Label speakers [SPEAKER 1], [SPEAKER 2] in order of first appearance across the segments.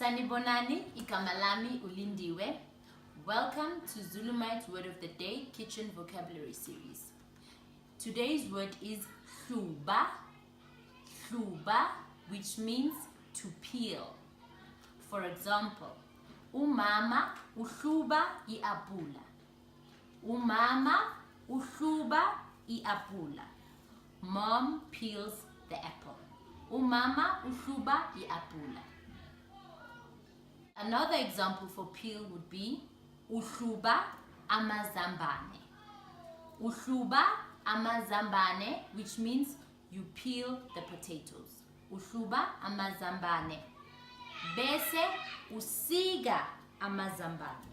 [SPEAKER 1] Sanibonani, igama lami uLindiwe. Welcome to Zulumite Word of the Day Kitchen Vocabulary Series. Today's word is hluba, which means to peel. For example, umama uhluba iapula. Umama uhluba iapula. Mom peels the apple. Umama uhluba iapula. Another example for peel would be uhluba amazambane. Uhluba amazambane, which means you peel the potatoes. Uhluba amazambane. Bese usiga amazambane.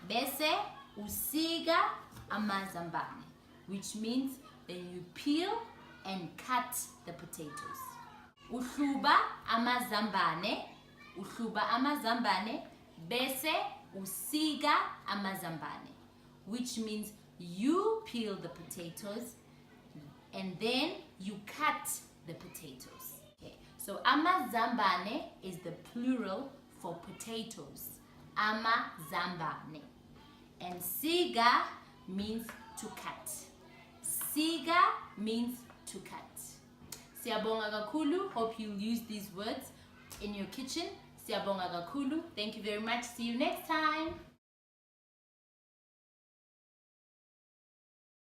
[SPEAKER 1] Bese usiga amazambane, which means then you peel and cut the potatoes. Uhluba amazambane. Uhluba amazambane, bese usiga amazambane, which means you peel the potatoes and then you cut the potatoes. Okay, so amazambane is the plural for potatoes. Amazambane. And siga means to cut. Siga means to cut. Siyabonga kakhulu. Hope you'll use these words in your kitchen. Siyabonga kakhulu. Thank you very much. See you next time.